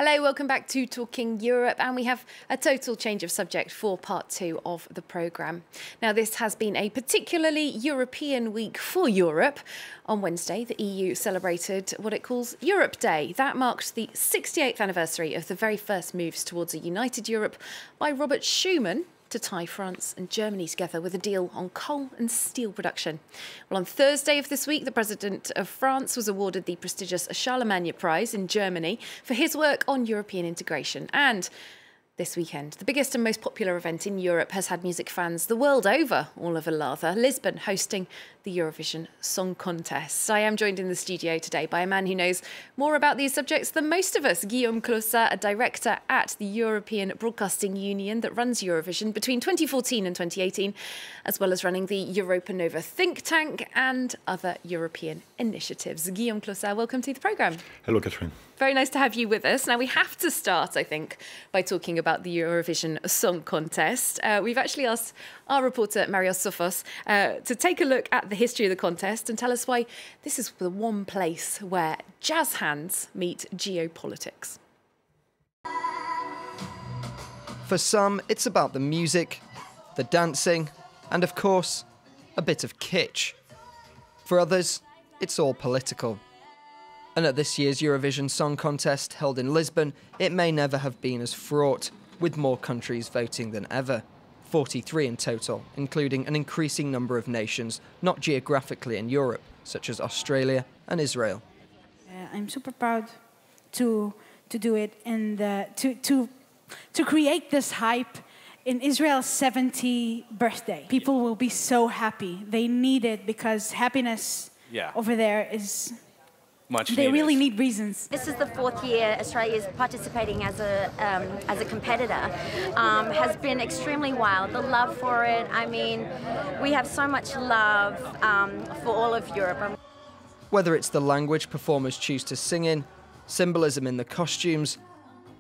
Hello, welcome back to Talking Europe, and we have a total change of subject for part 2 of the programme. Now, this has been a particularly European week for Europe. On Wednesday, the EU celebrated what it calls Europe Day. That marked the 68th anniversary of the very first moves towards a united Europe by Robert Schuman to tie France and Germany together with a deal on coal and steel production. Well, on Thursday of this week, the President of France was awarded the prestigious Charlemagne Prize in Germany for his work on European integration. And this weekend, the biggest and most popular event in Europe has had music fans the world over all of a lather, Lisbon hosting the Eurovision Song Contest. I am joined in the studio today by a man who knows more about these subjects than most of us, Guillaume Klossa, a director at the European Broadcasting Union that runs Eurovision between 2014 and 2018, as well as running the EuropaNova think tank and other European initiatives. Guillaume Klossa, welcome to the programme. Hello, Catherine. Very nice to have you with us. Now, we have to start, I think, by talking about the Eurovision Song Contest. We've actually asked our reporter, Marios Sofos, to take a look at the history of the contest and tell us why this is the one place where jazz hands meet geopolitics. For some, it's about the music, the dancing, and of course, a bit of kitsch. For others, it's all political. And at this year's Eurovision Song Contest, held in Lisbon, it may never have been as fraught, with more countries voting than ever. 43 in total, including an increasing number of nations not geographically in Europe, such as Australia and Israel. I'm super proud to do it and to create this hype in Israel's 70th birthday. People will be so happy. They need it because happiness over there is... They really need reasons. This is the 4th year Australia is participating as a competitor. Has been extremely wild. The love for it. I mean, we have so much love for all of Europe. Whether it's the language performers choose to sing in, symbolism in the costumes,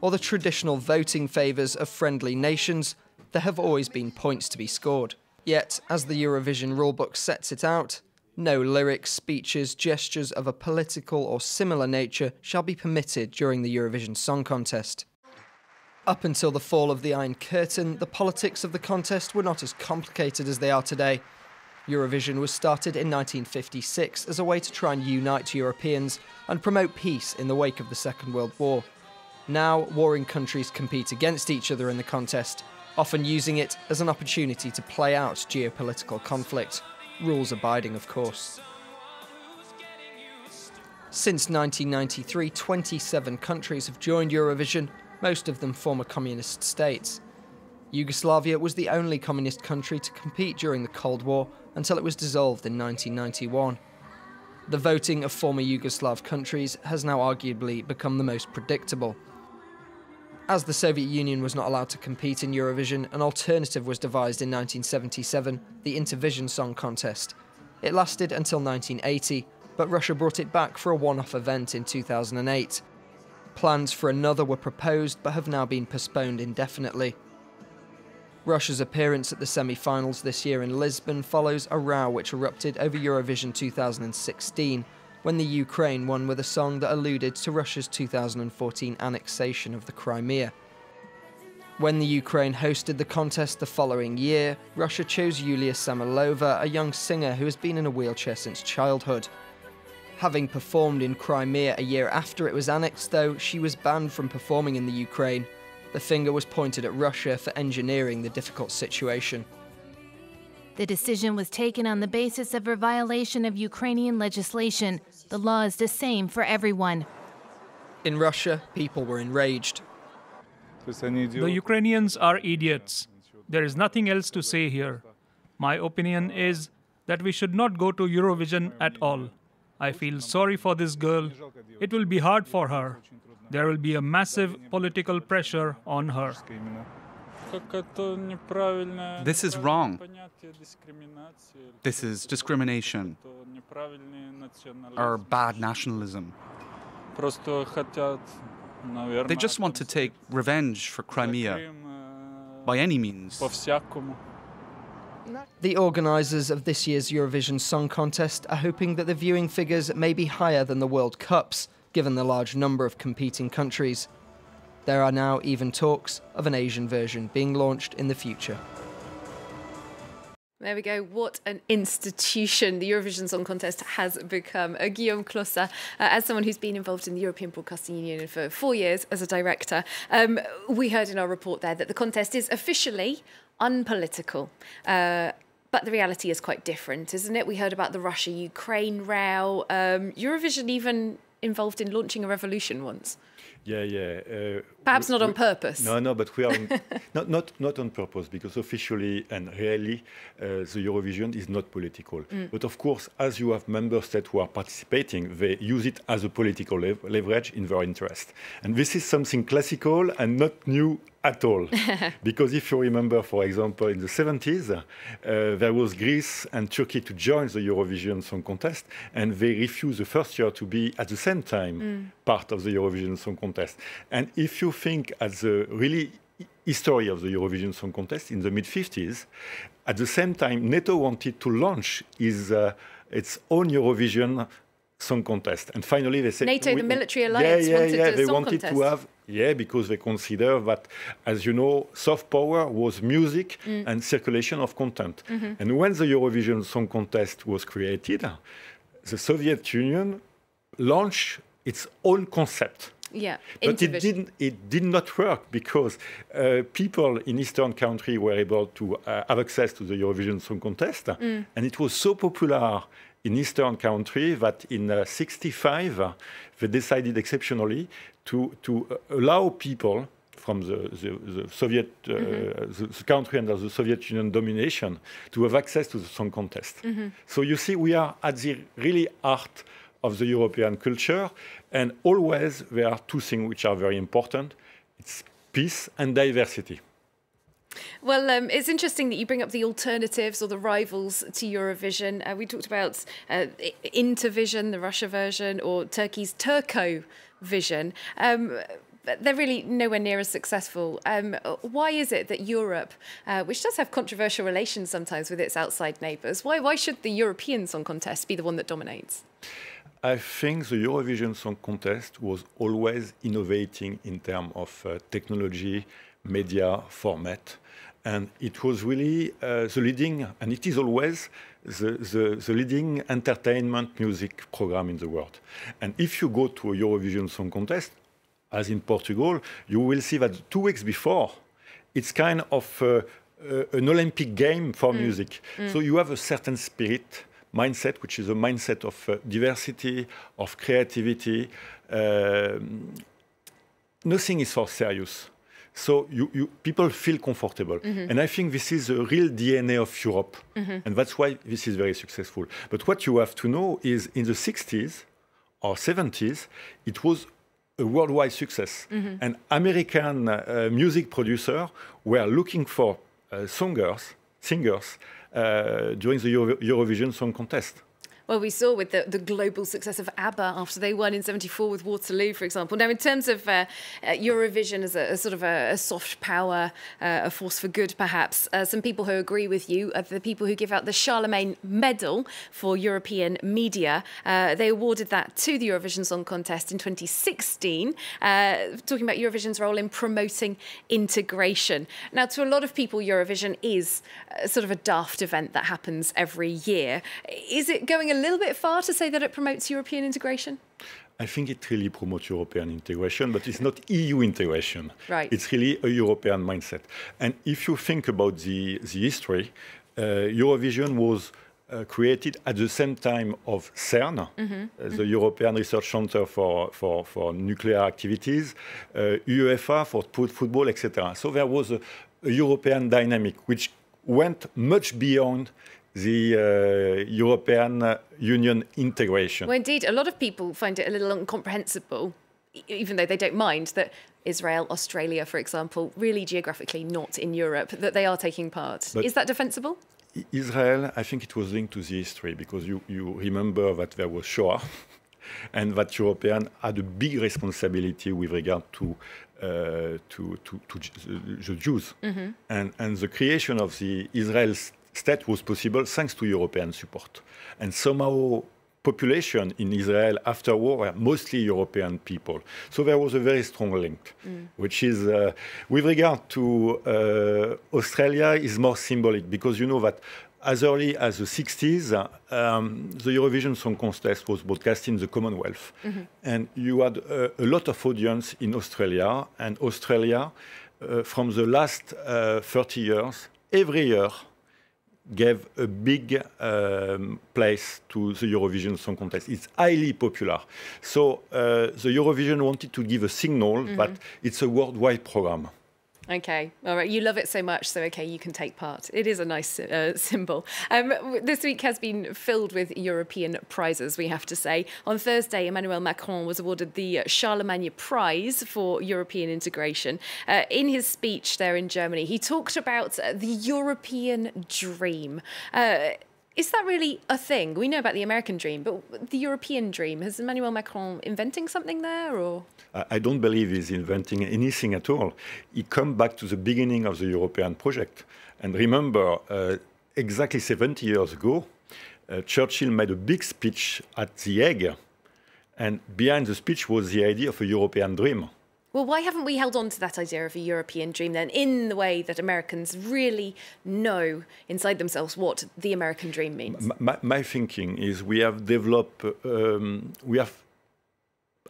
or the traditional voting favours of friendly nations, there have always been points to be scored. Yet, as the Eurovision rulebook sets it out, no lyrics, speeches, gestures of a political or similar nature shall be permitted during the Eurovision Song Contest. Up until the fall of the Iron Curtain, the politics of the contest were not as complicated as they are today. Eurovision was started in 1956 as a way to try and unite Europeans and promote peace in the wake of the Second World War. Now, warring countries compete against each other in the contest, often using it as an opportunity to play out geopolitical conflict. Rules abiding, of course. Since 1993, 27 countries have joined Eurovision, most of them former communist states. Yugoslavia was the only communist country to compete during the Cold War until it was dissolved in 1991. The voting of former Yugoslav countries has now arguably become the most predictable. As the Soviet Union was not allowed to compete in Eurovision, an alternative was devised in 1977, the Intervision Song Contest. It lasted until 1980, but Russia brought it back for a one-off event in 2008. Plans for another were proposed, but have now been postponed indefinitely. Russia's appearance at the semi-finals this year in Lisbon follows a row which erupted over Eurovision 2016, when the Ukraine won with a song that alluded to Russia's 2014 annexation of the Crimea. When the Ukraine hosted the contest the following year, Russia chose Yulia Samilova, a young singer who has been in a wheelchair since childhood. Having performed in Crimea a year after it was annexed, though, she was banned from performing in the Ukraine. The finger was pointed at Russia for engineering the difficult situation. The decision was taken on the basis of a violation of Ukrainian legislation. The law is the same for everyone. In Russia, people were enraged. The Ukrainians are idiots. There is nothing else to say here. My opinion is that we should not go to Eurovision at all. I feel sorry for this girl. It will be hard for her. There will be a massive political pressure on her. This is wrong. This is discrimination or bad nationalism. They just want to take revenge for Crimea by any means. The organisers of this year's Eurovision Song Contest are hoping that the viewing figures may be higher than the World Cups, given the large number of competing countries. There are now even talks of an Asian version being launched in the future. There we go. What an institution the Eurovision Song Contest has become. Guillaume Klossa, as someone who's been involved in the European Broadcasting Union for 4 years as a director, we heard in our report there that the contest is officially unpolitical. But the reality is quite different, isn't it? We heard about the Russia-Ukraine row. Eurovision even involved in launching a revolution once. Yeah. Perhaps not on purpose. No, but we are not on purpose, because officially and really the Eurovision is not political. But of course, as you have member states who are participating, they use it as a political leverage in their interest. And this is something classical and not new at all. Because if you remember, for example, in the 70s, there was Greece and Turkey to join the Eurovision Song Contest, and they refused the first year to be at the same time part of the Eurovision Song Contest. And if you think at the really history of the Eurovision Song Contest in the mid-50s, at the same time, NATO wanted to launch its own Eurovision Song Contest. And finally they said... NATO, the military alliance, wanted a song contest. To have... Yeah, because they consider that, as you know, soft power was music and circulation of content. And when the Eurovision Song Contest was created, the Soviet Union launched its own concept. Yeah, but it did not work, because people in Eastern countries were able to have access to the Eurovision Song Contest, and it was so popular in Eastern countries that in '65 they decided exceptionally to allow people from the Soviet the country under the Soviet Union domination to have access to the song contest. So you see, we are at the really heart of the European culture, and always there are two things which are very important. It's peace and diversity. Well, it's interesting that you bring up the alternatives or the rivals to Eurovision. We talked about Intervision, the Russia version, or Turkey's Turco-vision. They're really nowhere near as successful. Why is it that Europe, which does have controversial relations sometimes with its outside neighbours, why should the European Song Contest be the one that dominates? I think the Eurovision Song Contest was always innovating in terms of technology, media, format. And it was really the leading, and it is always the leading entertainment music program in the world. And if you go to a Eurovision Song Contest, as in Portugal, you will see that 2 weeks before, it's kind of an Olympic game for music. So you have a certain spirit, mindset, which is a mindset of diversity, of creativity. Nothing is for serious. So people feel comfortable. And I think this is the real DNA of Europe. And that's why this is very successful. But what you have to know is in the 60s or 70s, it was a worldwide success. And American music producers were looking for singers during the Eurovision Song Contest. Well, we saw with the global success of ABBA after they won in '74 with Waterloo, for example. Now, in terms of Eurovision as a sort of a soft power, a force for good, perhaps, some people who agree with you are the people who give out the Charlemagne Medal for European media. They awarded that to the Eurovision Song Contest in 2016, talking about Eurovision's role in promoting integration. Now, to a lot of people, Eurovision is sort of a daft event that happens every year. Is it going a little bit far to say that it promotes European integration? I think it really promotes European integration, but it's not EU integration. Right. It's really a European mindset. And if you think about the history, Eurovision was created at the same time of CERN, the European Research Center for Nuclear Activities, UEFA for football, etc. So there was a European dynamic which went much beyond the European Union integration. Well, indeed, a lot of people find it a little incomprehensible, even though they don't mind that Israel, Australia, for example, really geographically not in Europe, that they are taking part. Is that defensible? Israel, I think it was linked to the history, because you remember that there was Shoah, and that Europeans had a big responsibility with regard to the Jews. And the creation of the Israel state was possible thanks to European support. And somehow, population in Israel after war were mostly European people. So there was a very strong link, which is, with regard to Australia, is more symbolic, because you know that as early as the 60s, the Eurovision Song Contest was broadcast in the Commonwealth. And you had a lot of audience in Australia, and Australia, from the last 30 years, every year, gave a big place to the Eurovision Song Contest. It's highly popular. So the Eurovision wanted to give a signal that it's a worldwide program. Okay, all right. You love it so much, so okay, you can take part. It is a nice symbol. This week has been filled with European prizes, we have to say. On Thursday, Emmanuel Macron was awarded the Charlemagne Prize for European integration. In his speech there in Germany, he talked about the European dream. Is that really a thing? We know about the American dream, but the European dream, is Emmanuel Macron inventing something there, or? I don't believe he's inventing anything at all. He comes back to the beginning of the European project. And remember, exactly 70 years ago, Churchill made a big speech at The Hague, and behind the speech was the idea of a European dream. Well, why haven't we held on to that idea of a European dream then, in the way that Americans really know inside themselves what the American dream means? My thinking is we have developed, we have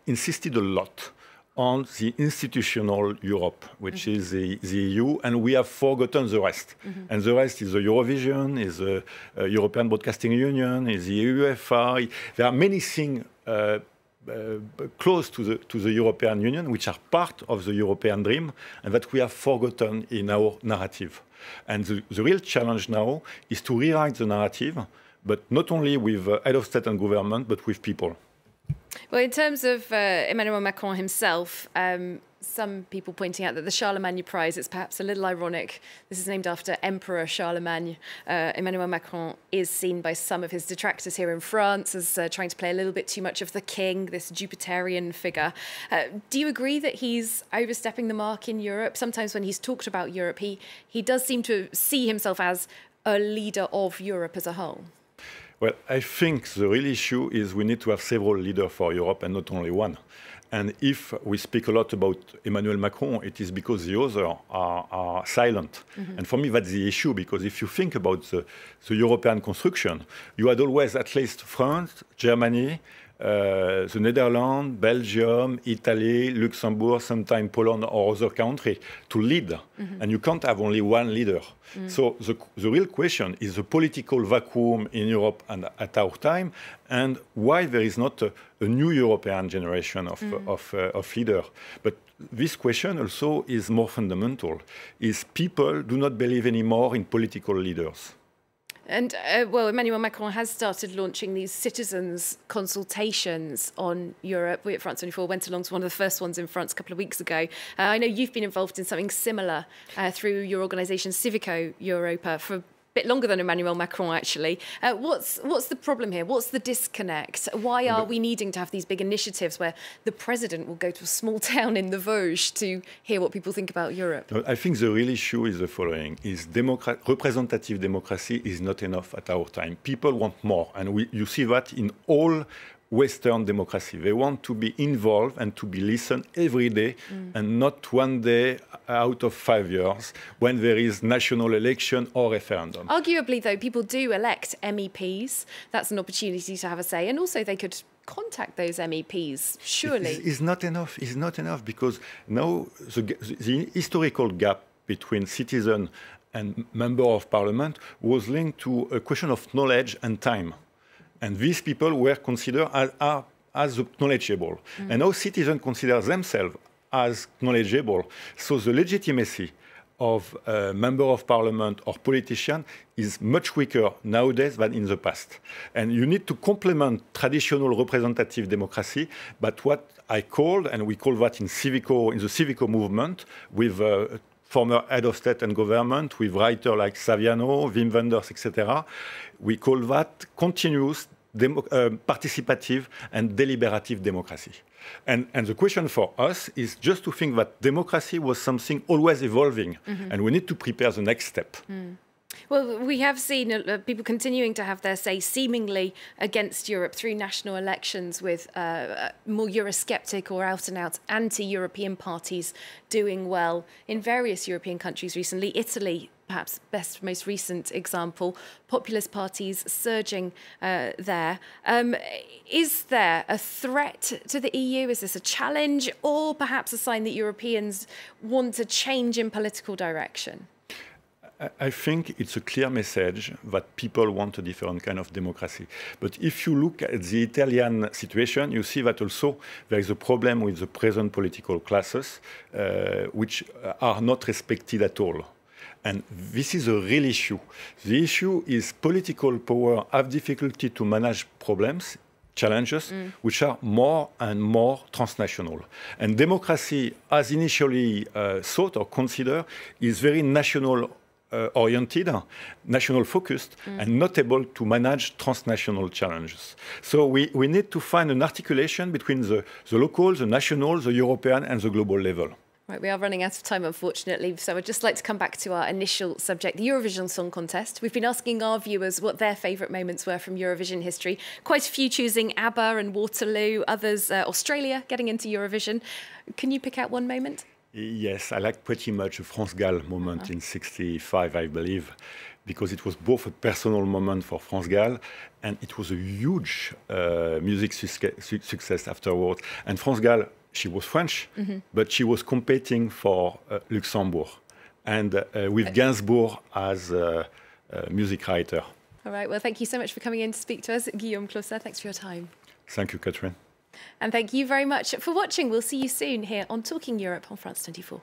insisted a lot on the institutional Europe, which is the EU, and we have forgotten the rest. And the rest is the Eurovision, is the European Broadcasting Union, is the UEFA. There are many things close to the European Union, which are part of the European dream, and that we have forgotten in our narrative. And the real challenge now is to rewrite the narrative, but not only with head of state and government, but with people. Well, in terms of Emmanuel Macron himself, some people pointing out that the Charlemagne Prize, it's perhaps a little ironic. This is named after Emperor Charlemagne. Emmanuel Macron is seen by some of his detractors here in France as trying to play a little bit too much of the king, this Jupiterian figure. Do you agree that he's overstepping the mark in Europe? Sometimes when he's talked about Europe, he does seem to see himself as a leader of Europe as a whole. Well, I think the real issue is we need to have several leaders for Europe and not only one. And if we speak a lot about Emmanuel Macron, it is because the others are silent. And for me, that's the issue, because if you think about the European construction, you had always at least France, Germany, the Netherlands, Belgium, Italy, Luxembourg, sometimes Poland or other countries to lead. And you can't have only one leader. So the real question is the political vacuum in Europe and at our time, and why there is not a new European generation of leaders. But this question also is more fundamental, is people do not believe anymore in political leaders. And, well, Emmanuel Macron has started launching these citizens' consultations on Europe. We at France 24 went along to one of the first ones in France a couple of weeks ago. I know you've been involved in something similar through your organisation Civico Europa for a bit longer than Emmanuel Macron, actually. What's the problem here? What's the disconnect? Why are we needing to have these big initiatives where the president will go to a small town in the Vosges to hear what people think about Europe? I think the real issue is the following, is representative democracy is not enough at our time. People want more, and you see that in all Western democracy. They want to be involved and to be listened every day, and not one day out of 5 years when there is national election or referendum. Arguably, though, people do elect MEPs. That's an opportunity to have a say, and also they could contact those MEPs, surely. It's not enough. It's not enough, because now the historical gap between citizen and member of parliament was linked to a question of knowledge and time. And these people were considered as knowledgeable. And now citizens consider themselves as knowledgeable. So the legitimacy of a member of parliament or politician is much weaker nowadays than in the past. And you need to complement traditional representative democracy, but what I called, and we call that in the Civico movement, with former head of state and government, with writers like Saviano, Wim Wenders, etc. We call that continuous participative and deliberative democracy. And the question for us is just to think that democracy was something always evolving, and we need to prepare the next step. Well, we have seen people continuing to have their say seemingly against Europe through national elections with more Eurosceptic or out-and-out anti-European parties doing well in various European countries recently. Italy, perhaps most recent example, populist parties surging there. Is there a threat to the EU? Is this a challenge or perhaps a sign that Europeans want a change in political direction? I think it's a clear message that people want a different kind of democracy. But if you look at the Italian situation, you see that also there is a problem with the present political classes, which are not respected at all. And this is a real issue. The issue is political power have difficulty to manage problems, challenges, which are more and more transnational. And democracy, as initially thought or considered, is very national oriented, national focused, and not able to manage transnational challenges. So we need to find an articulation between the local, the national, the European and the global level. Right, we are running out of time, unfortunately, so I'd just like to come back to our initial subject, the Eurovision Song Contest. We've been asking our viewers what their favourite moments were from Eurovision history. Quite a few choosing ABBA and Waterloo, others Australia getting into Eurovision. Can you pick out one moment? Yes, I like pretty much a France Gall moment in '65, I believe, because it was both a personal moment for France Gall and it was a huge music success afterwards. And France Gall, she was French, but she was competing for Luxembourg and with Gainsbourg as a music writer. All right, well, thank you so much for coming in to speak to us. Guillaume Klossa, thanks for your time. Thank you, Catherine. And thank you very much for watching. We'll see you soon here on Talking Europe on France 24.